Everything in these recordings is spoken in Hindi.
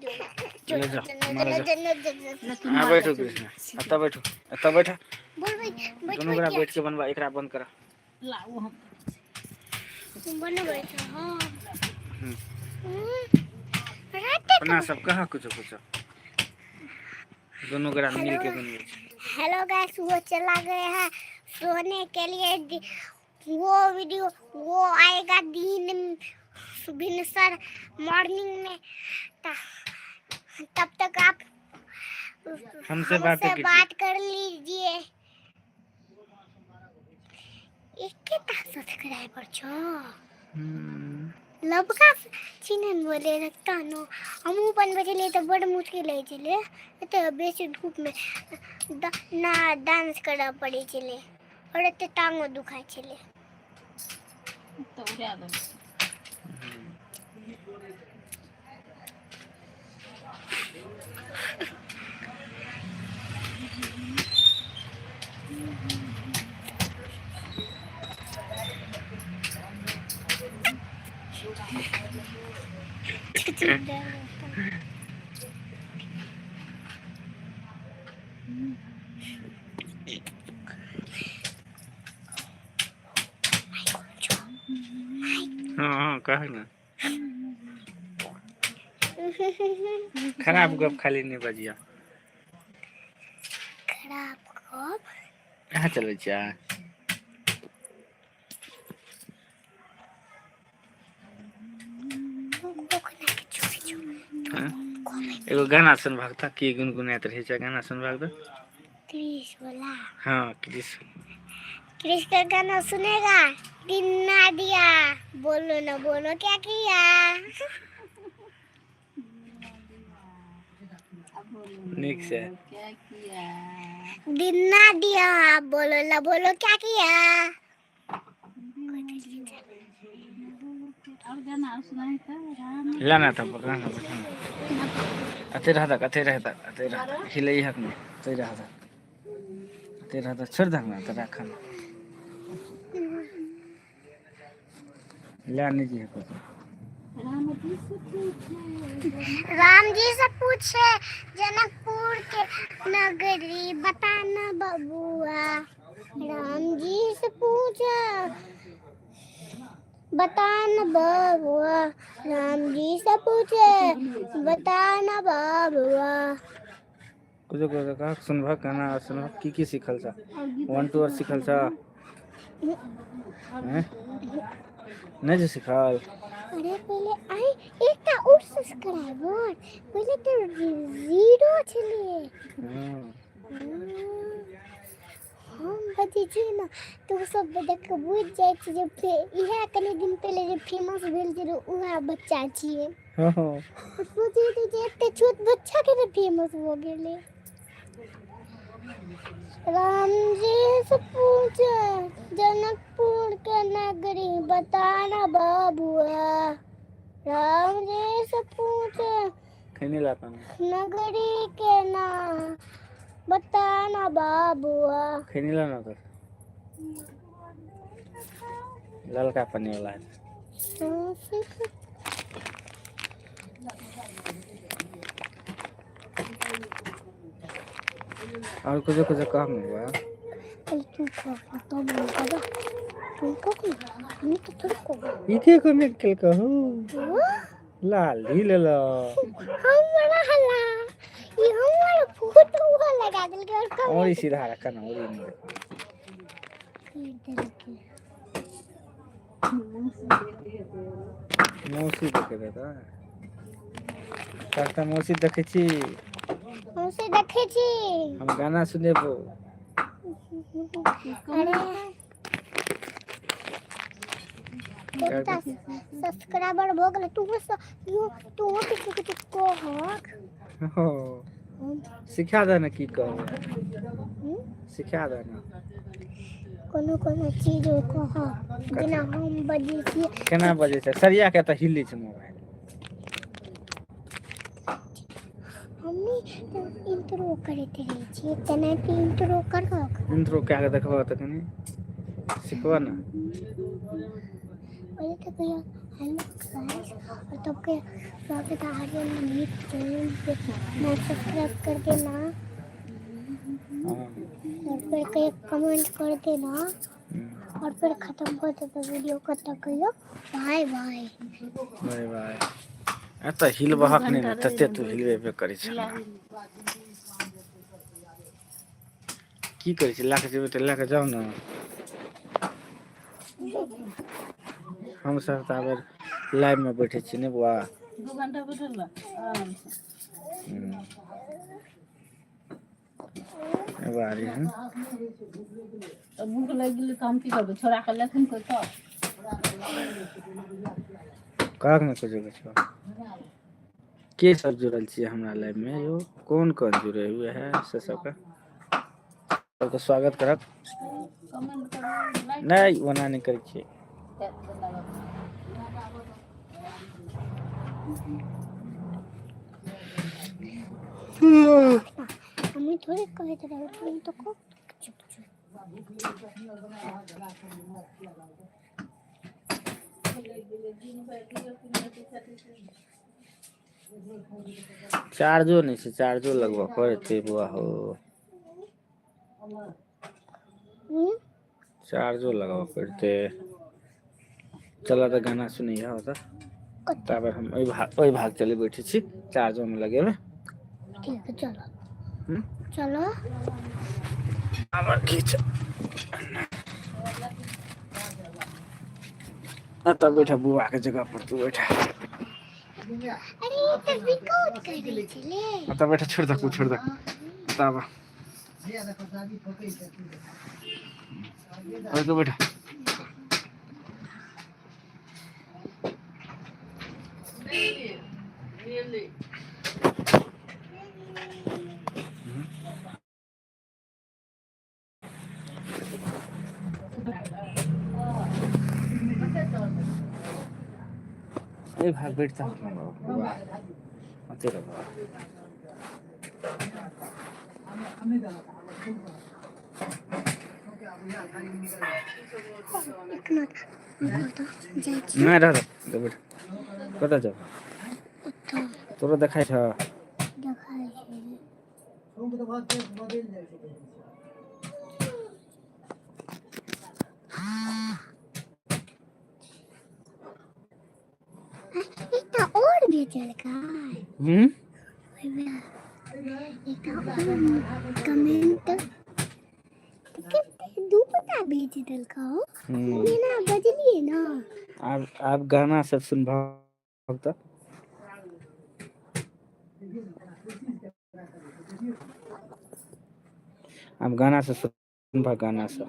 ले जाओ मारा जाओ। हाँ बैठो कृष्ण अत्ता बैठो दोनों गोरा बैठ के बनवा एकरा बंद करा लाओ हम बनबै छ हां अपना सब कहाँ कुछ दोनों गोरा मिल के बनवे। हेलो गाइस वो चला गया है सोने के लिए वो वीडियो वो आएगा दिन सर मॉर्निंग में तब तक आप हमसे बात कर लीजिए। एक सब्सक्राइबर छो लबका चिन्हन बोले रखता नो हमू बनबे छलिए तो बड़ मुश्किल है छले एते बेसी धूप में ना डांस करऽ पड़े छले और एते टांगो दुखाय छले तो ज्यादा हां कह ना खराब गप खाली नहीं बजिया खराब गप कहाँ चलै छ एगो गाना सुन भगता की गुनगुनात रहे छ गाना सुन भगता क्रिश वाला हां क्रिश का गाना सुनेगा दिन ना दिया बोलो ना बोलो क्या किया निक से क्या किया दिन ना दिया बोलो ना बोलो क्या किया और गाना सुनाई था लाना था गाना अते रहता हिले हक में तेरा छोड़ दे ना तेरा खाना लाने जी है राम जी से पूछे जनकपुर के नगरी बताना बबुआ राम जी से पूछे बताना बबुआ राम जी से पूछे बताना बबुआ कुछ का सुनभा गाना सुनभा की सिखल छ 1 2 और सिखल छ हैं नहीं जो सिखाल अरे पहले आई एक का और सब्सक्राइबर पहले तो 0 छले हम बजे छी ना तो सब देख के बुझ जाय छी जे इहा कने दिन पहले जे फेमस भेल जे उहा बच्चा छिए हां सोचे तो जे एते छोट बच्चा के फेमस हो गेले राम जी से पूछे जनकपुर के नगरी बताना बाबुआ राम जी से पूछे खैनी लाता नगरी के नाम बताना बाबुआ खैनी लाना तो ललका पानी वाला है और कुछ काम हुआ तू इथे को निकल कहू लाल ही ले लो हमरा हला ई हमर फोटो लगा दिल के और सीधा रखा ना और मौसी देखे देता काका मौसी देखे छी हम गाना सुनेबो अरे सब्सक्राइबर हो गेल तू किसी को हक हो सिखा दे ना की कहो सिखा दे ना कोनो चीज को हक बिना हम बजे छी केना बजे छै सरिया के त हिली छै मोबाइल इंट्रो करते रहे छी तना पे इंट्रो करहक इंट्रो क्या के देखबो त कनी सिखबो ना पहले तो कहियो हेलो गाइस, और सबके स्वागत है आज मेरे चैनल पे। ना सब्सक्राइब कर देना हाँ और फिर कहीं कमेंट कर देना और फिर खत्म कर देना वीडियो को। तक कहियो बाय बाय बाय बाय। एतऽ हिलबहक नहि ने, तते तू हिलबेबे करै छ। की करै छी, लए कऽ जेबै तऽ लए कऽ जाउ ने। हमसभ तऽ आब लाइवमे बैठे छी ने बौआ। 2 घंटा बैठल बा आराम से। एगो आ रही है। तो भूख लग गेलै तऽ हम की करबै, छोड़ा के लेथिन कोइ तऽ। कहक ने कुछ कुछ के सब जुड़ल छियै हमरा लाइव में यौ, कोन कोन जुड़े हुए है से सबके सबके स्वागत करब। कमेंट करू, लाइक नहीं ओना नहीं करै छियै। हमें थोड़ी कहे थे तुम तो को चुप चुप। चार्जो नहीं छै, चार्जो लगबऽ पड़तै बौआ हो। चार्जो लगाबऽ पड़तै। चलऽ तऽ गाना सुनिया होता। तब हम ओइ भाग चले बैठे छी, चार्जो में लगेबे। ठीक है चलो चलो। अब खींच तब बैठा बुआ के जगह पर तू बैठा। अरे तो रिकॉर्ड कर रही थी ले। तब बैठा, छोड़ दे छोड़ दे तब तो बैठा। ए भाग बैठता बुआ अते रहो। नहीं रह बैठ। कतऽ जाओ तोरो देखाई छ। इतना और भी चलका कमेंट दू पता भेज देलका हो ना बजलिए ना। आप गाना सब सुनबा त अब गाना से सुनबा गाना से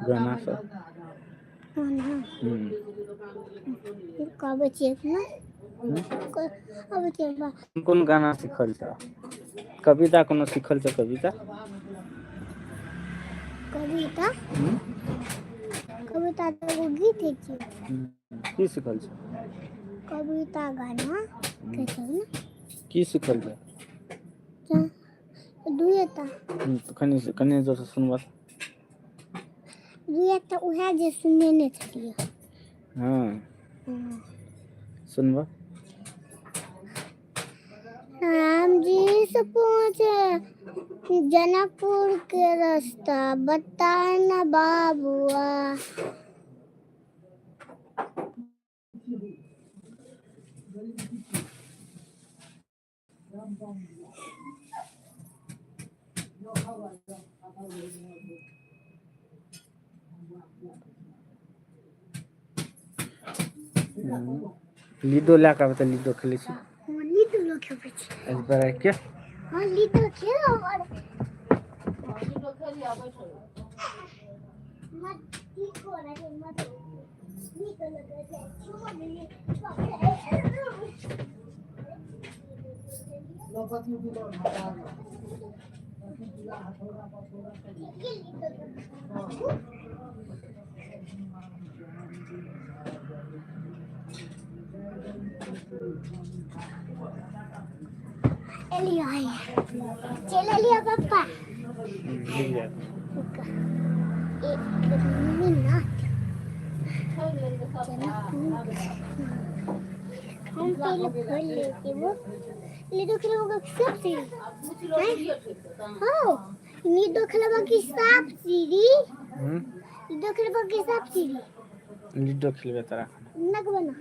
गाना से कब चेक ना अब चेक कोन गाना सिखल छ, कविता कोनो सिखल छ, कविता कविता कविता तो गीत है की सिखल छ, कविता गाना कैसे ना की सिखल छ दुएता कनी कनी जोर से सुनबा। दुएता उहे जे सुनने ने छलिए। हां सुनबा। राम जी से पहुँचे जनकपुर के रास्ता बताए न बाबुआ। लीडो ला के बता, लीडो खेले छी। लीडो लो खेले छी इस बार के हां लीडो खेलो और लीडो खेलिया बैठो मत ठीक हो रहा है मत लीडो लगा जाए छोड़ दे लो पति दिलो हटा चला लिया पापा। मिन्नत छोड़ लेंगे सब हम पहले खोल लेते वो लीडो खेलवा की सब सीढ़ी अब पूछ लो वीडियो ठीक है हाँ लीडो खेलवा की सब सीढ़ी हम्म लीडो खेलवा की सब सीढ़ी लिडो खेलबे तोरा लगवा ना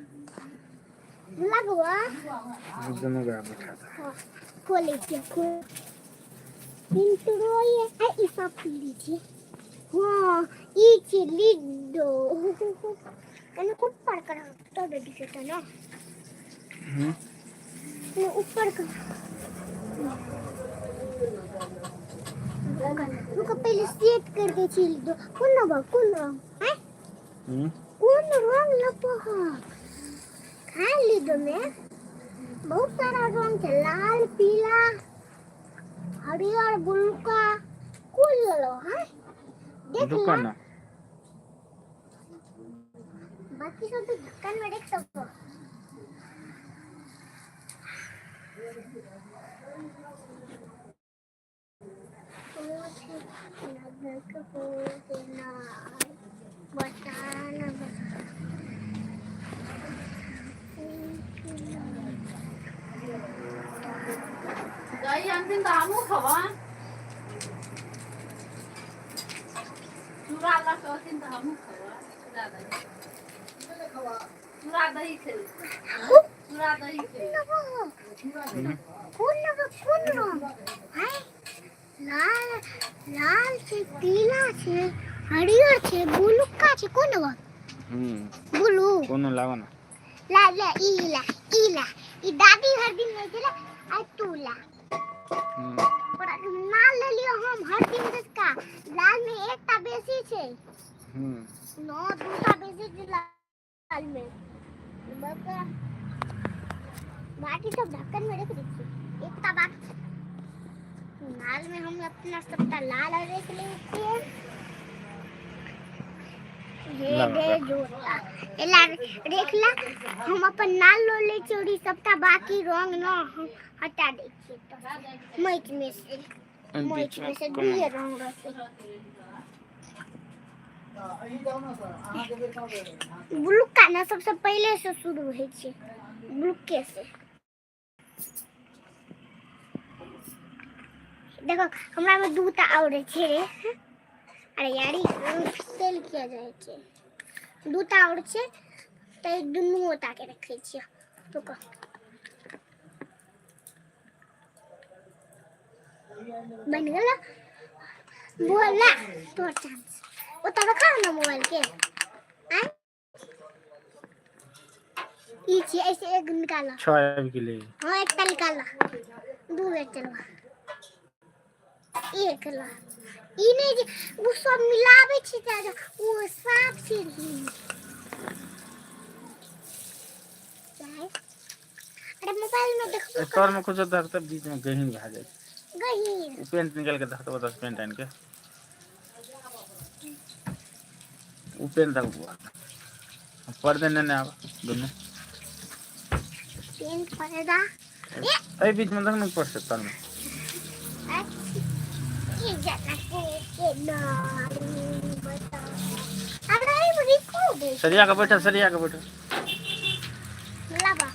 लगवा दोनों गया बैठा था हाँ खोले क्या खोल इंट्रो ये है इस सब सीढ़ी थी हाँ ये थी लीडो मैंने ऊपर करा तो बेटी के था ना मैं ऊपर कर रुको पहले सेट कर दे चील दो कौन रंग है कौन रंग लपा है लीडो में बहुत सारा रंग है लाल पीला हरियर ब्लू का कुल लो है देख लो दुकान बाकी सब तो दुकान में देख सकते हो दही अंतिम दामू खवा चूड़ा ला के अंतिम दामू खवा चूड़ा दही खेल चूड़ा दही खेल कौन रंग है लाल लाल से पीला से हरियर से ब्लू का से कौन रंग ब्लू कोनो लावा ना लाल इला ई दादी हर दिन में चला आ तूला और नाल ले लियो हम हर दिन का लाल में एक ता बेसी छे नो दूसरा बेसी छे लाल में बका बाकी सब ढक्कन में रख दीजिए एक ता बाकी नाल में हम अपना सबटा लाल रख लेते हैं ये दे जोता एला देखला हम अपन नाल लो ले चोरी सबटा बाकी रंग न हम हटा दे छिए तो मैच में से दुए रंग रखे ब्लू का ना सबसे पहले से शुरू होय छै ब्लू के से देखो हमरा में दूटा और छे अरे यार सेल किया जाए छे दूटा और छे त दुनू ओता के रखे छिए तो का बन गेला बोला तो चांस ओता रखा ना मोबाइल के आ ई छे ऐसे एक निकाला 6 के लिए हां एक निकाला दू बेर चलवा एक ला ई नहीं जे वो सब मिलावे छी त वो साफ सीढ़ी अरे मोबाइल में देखो तोर में कुछ धर तब बीच में गहीन भा जाए गहीन पेंट निकाल के धर तो बस पेंट आन के वो पेन तक पर्दे ने आवा दोनों पेन पर्दा ए बीच में देखना पड़ सकता है ये जाना के ना बता अरे मुझे को दे सरिया का बैठा लाबा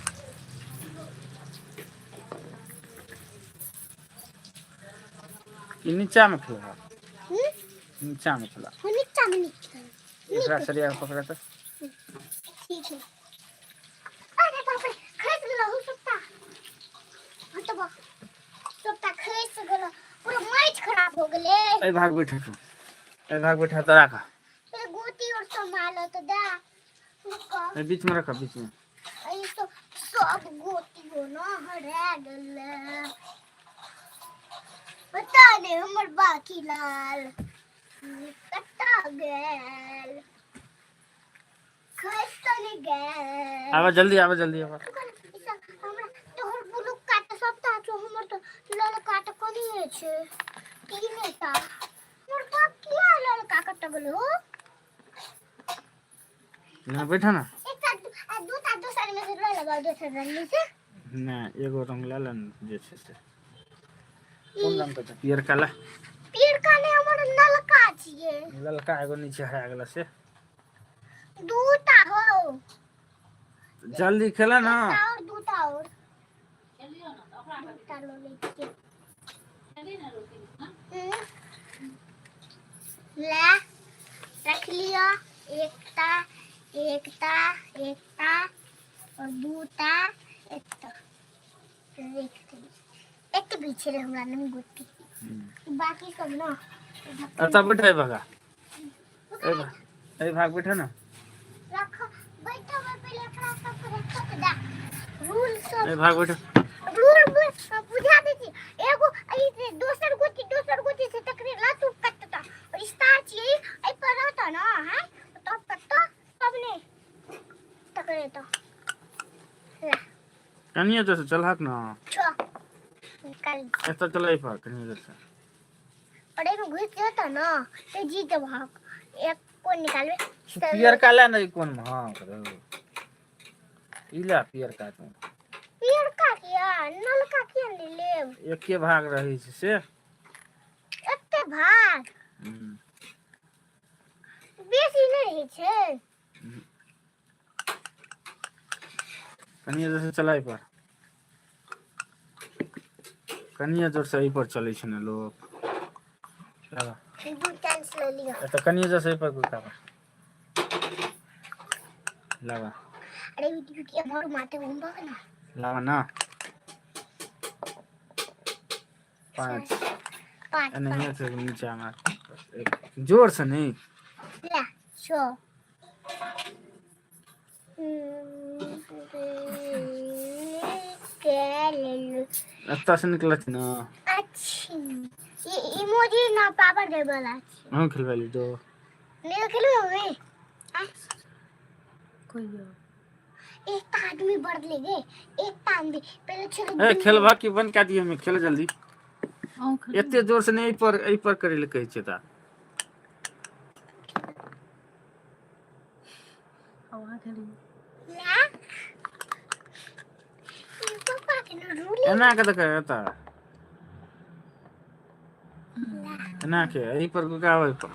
ये नीचा में खिला नीचा में खिला नीचा में दूसरा सरिया पकड़ा तो ठीक है अरे बाप रे खस गलो हो सकता तो बा सबटा खस गलो पूरा मैच खराब हो गेले ए भाग बैठा तू ए भाग बैठा तो रखा ए गोटी और संभालो तो दा रुको ए बीच में रखा बीच में ए तो सब गोटी हो ना हरा गेले बता दे हमर बाकी लाल कटा गेल खस तो नहीं गेल आवा जल्दी आवा हमरा तोहर ब्लू काट सबटा छो हमर तो लाल काट कोनी छे तीने ता मोर बाप किया लाल काट गेलो ना बैठा ना एक दूटा दूसरा में से ले लगा दूसरा रंग से ना एगो रंग लालन जे छे से कौन रंग का पियर काला पियर पियरका ने हमर नलका छिए ललका एगो नीचे हरा गेला से दूटा हो जल्दी खेला ना दूटा और चलियो ना तो ओकरा दूटा लो लेके चली ना रोटी हां ले रख लियो एकटा एकटा एकटा और दूटा एकटा एक पीछे रे हमरा नहीं गुट्टी बाकी सब ना अच्छा बैठे भागा ए भाग बैठा ना रख बैठो मैं पहले अपना सब रख दे रूल सब ए भाग बैठा रूल बुझा देती एगो ऐसे दोसर गोटी से तकरे लातू कटता और स्टार चाहिए आई पर रहता ना है तो कटता सबने तकरे तो ला कनिया जैसे चल हक ना छो निकाल ऐसा चलाई पा कनिया जैसे अरे में घुस जाता ना तो जीत भाग एक को निकालवे पियर काला नहीं कौन हां करो इला पियर का तो पियर का किया नल का किया ले ले एक के भाग रही से एते भाग बेसी नहीं छे कनिया जैसे चलाई पर कनिया जोर से ई पर चले छ न लोग लगा दू चांस ले लियो तो कनिया जैसे पर गुता लगा अरे वीडियो की हमारे माथे घूम ना लगा ना 5 नहीं है फिर नीचे आना जोर से नहीं ला शो के ले लो अच्छा से निकला थी ना अच्छी ये इमोजी ना पापा दे बोला हम खिलवाली दो नहीं खेलो मैं कोई एक आदमी बढ़ ले गए एक आदमी पहले चलो ए खेलवा की बंद कर दिए हमें खेल जल्दी औ एते जोर से नहीं ई पर करे ले कहै छै ता आवा खेली ना पापा के ना रूल एना के देख एता एना के ई पर गुगावे पर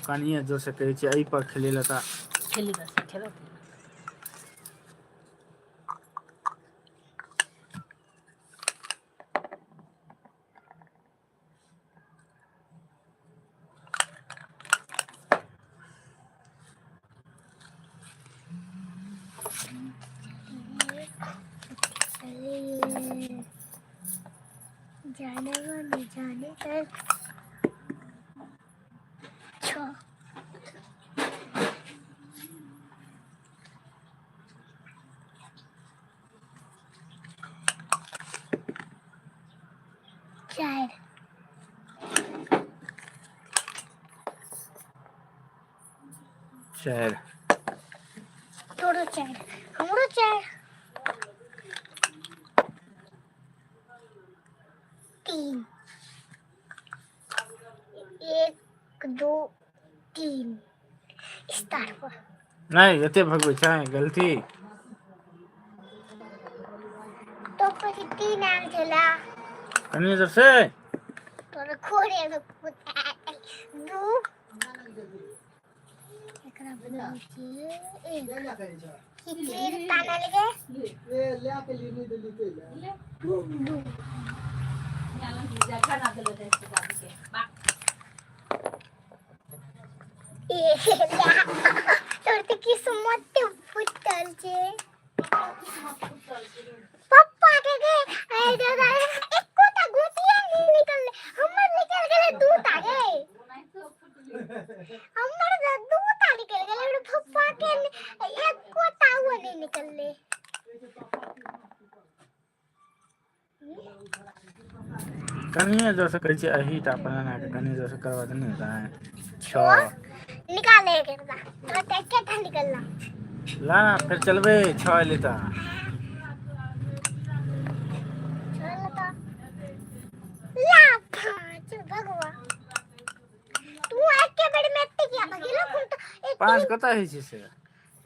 कनिया जोर से कहै छै ई पर खेले लता खेली बस खेलो जाने वाले जाने कर छो चार चार तोरो चार हमरो चार 3 1 2 3 स्टार्ट पर नहीं एते भगवे छै गलती तो પછી 3 आम चला कनिया जोर से तोरे खोरे में कुत्ता दू एकरा बना छी एक कितिर ताना लगे ले के लिए नहीं दिल्ली के ले दू याला जगह ना देले थे इसके बाद के बा ए तोर की सुमत फुटल छे पप्पा के गे ए दादा एको ता गोटिया नहीं निकल हमर निकल गेले दू ता गे हमर दू ता निकल गेले पप्पा के एको ता वो नहीं निकलले कनिया जोर से कहै छै अही ता अपना के कनिया जोर से करवा दे नहीं है 6 निकाले के ता तो क्या था निकलना ला फिर चलबे 6 लेता चल ता ला पांच भगवा तू एक के बेड में एते किया भगिलो कुन तो 5 कता है छै से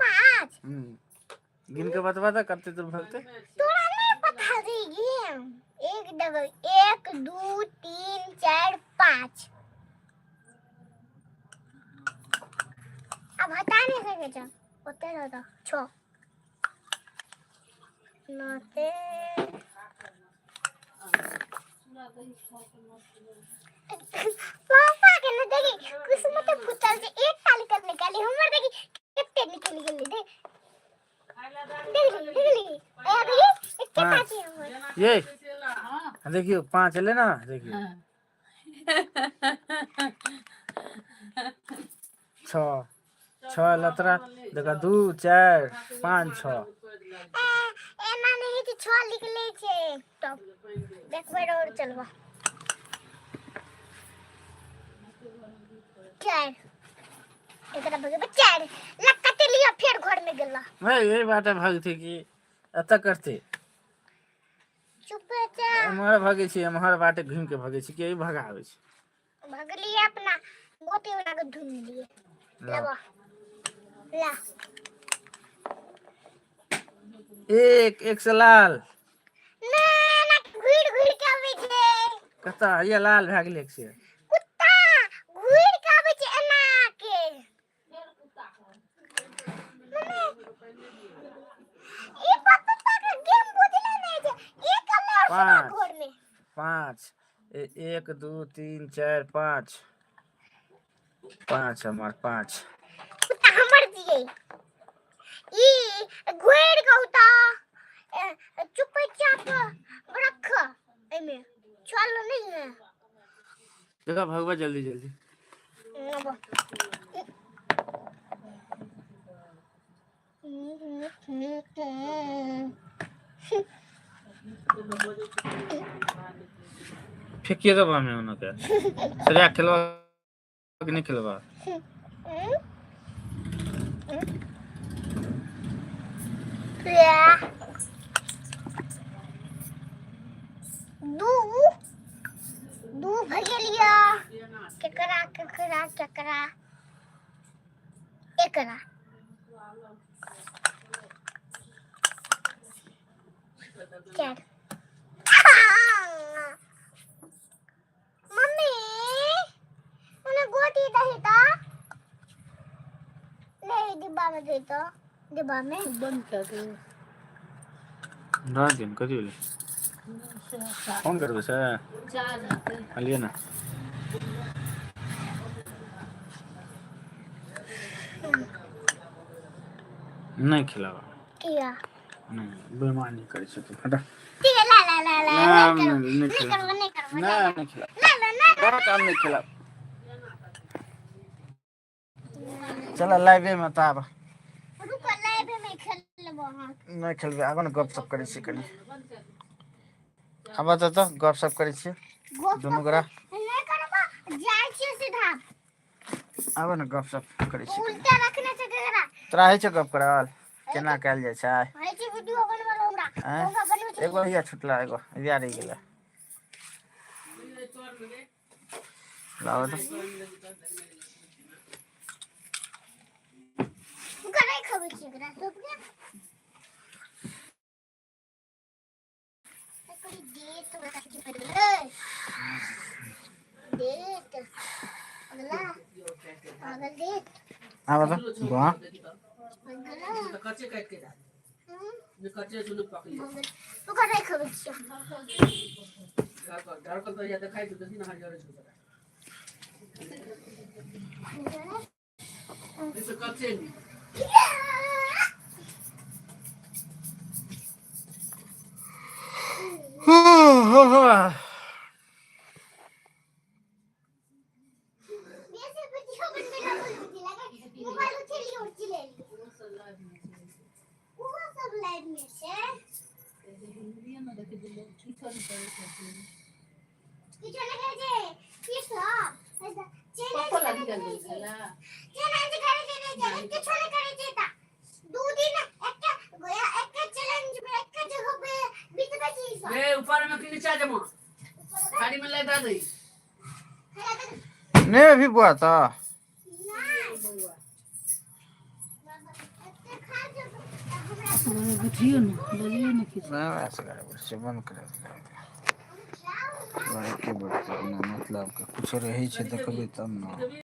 5 गिन के बतवा दा कते दूर भगते तोरा नहीं पता रे गेम 1 लिख देबो 1 2 3 4 5 अब हटा नहीं सके जा ओते रहता 6 नते पापा के न देखी किस्मत फुटल से एक ताली कर निकाली हमर देखी कितने निकल गेली देख देख अभी इतने काची हमर ये देखियो 5 ले ना देखियो 6 लतरा देखा 2 4 5 6 एना नहीं तो 6 लिख ले छे तब देखबे और चलबा 4 एकरा बगे 4 लक्कते लिया फिर घर में गेला मैं यही बात भागती कि अत करते चुप जा हमार भागे छी हमार बाटे घूम के भागे छी के भगावे छी भगली अपना गोटी वाला के ढूंढ लिए ला एक से लाल ना ना घुड़ घुड़ के आवे छे कता ये लाल भाग ले से कुत्ता घुड़ के आवे छे एना के ई पत्ता का गेम बुझले नहीं छे एक अल्लाह घर में 5 1 2 3 4 5 5 हमार 5 कुत्ता हमर दिए ई घुड़ गौता चुपचाप रख एमे चलो नहीं है देखा भगवा जल्दी जल्दी फेंकिए तो हमें उन्होंने क्या सरिया खिलवा कि नहीं खिलवा दू भगेलिया केकरा एकरा चार मम्मी मैंने गोटी दही था नहीं डिब्बा में दे तो डिब्बा में बंद कर दो रात दिन कभी ले फोन कर बस लिए ना नहीं खिलावा किया नहीं बेईमान नहीं कर सकते हटा ठीक है ला नहीं खिला नहीं खिला बहुत काम नहीं खिला चला लाइव में ताब रुको लाइव में खेल लेबो हां नहीं खेलबे आगो न गपशप करै छी कनी अब त गपशप करै छी दुनु गोरा नहीं करबा जाय छी सीधा आब न गपशप करै छी उल्टा रखने से केकरा तोरा है छ गप करल केना कैल जाय छै है छी वीडियो बनबल हमरा ओका बनबै छी एगो हिया छुटला एगो हिया रह गेला लाओ तो करे खबर छी एकरा सब के एकरी डेट बता के पड़ले डेट अगला अगला डेट आब त गो अगला कच्चे काट के डाल ये कच्चे सुन पक लिया तू करे खबर छी घर को तो या दिखाई तो दिन हर जगह छुपा इस कच्चे नहीं वैसे वीडियो बनने लगे मोबाइल उठे लिए उठ ले वो सब लाइव में से किछो नहीं करे जे किछ पापा लगी कर दे खाला चैलेंज करे जे नहीं किछो नहीं करे जे ता दो दिन एक चैलेंज में एक जगह पे बीत बची ये ऊपर में कि नीचे जमा गाड़ी में ले दा दे नहीं अभी बुआ था बुझियो न बोलियो न किछ मैं ऐसे करे बस बंद कर रहते बर्तन मतलब कुछ रहे छै देखबै तब ने